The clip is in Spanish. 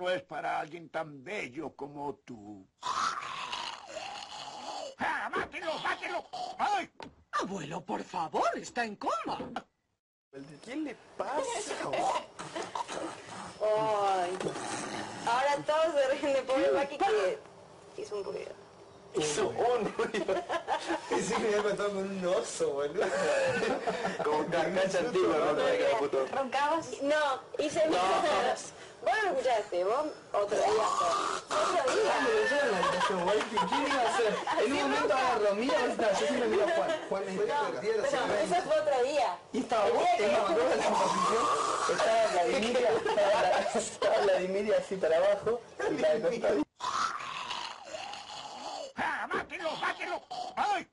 No es para alguien tan bello como tú. ¡Ah, mátelo, mátelo! ¡Ay! Abuelo, por favor, está en coma. ¿Qué le pasa? Ay. Ahora todos se ríen de pobre Maki que hizo un ruido. Hizo un ruido. Pensé que me había contado con un oso, boludo. Como carcacha antigua, ¿no? ¿Roncabas? No, hice... No. Vos no lo escuchaste, vos otro día. Otro día. En la habitación, güey, ¿quién iba a hacer? En un momento agarró, mira, yo siempre miro a Juan. Juan me dice, Pero eso fue otro día. y estaba vos, me acuerdo de la posición, estaba Vladimir así para abajo, y la de costado. ¡Ah, mátelo, mátelo! ¡Ay!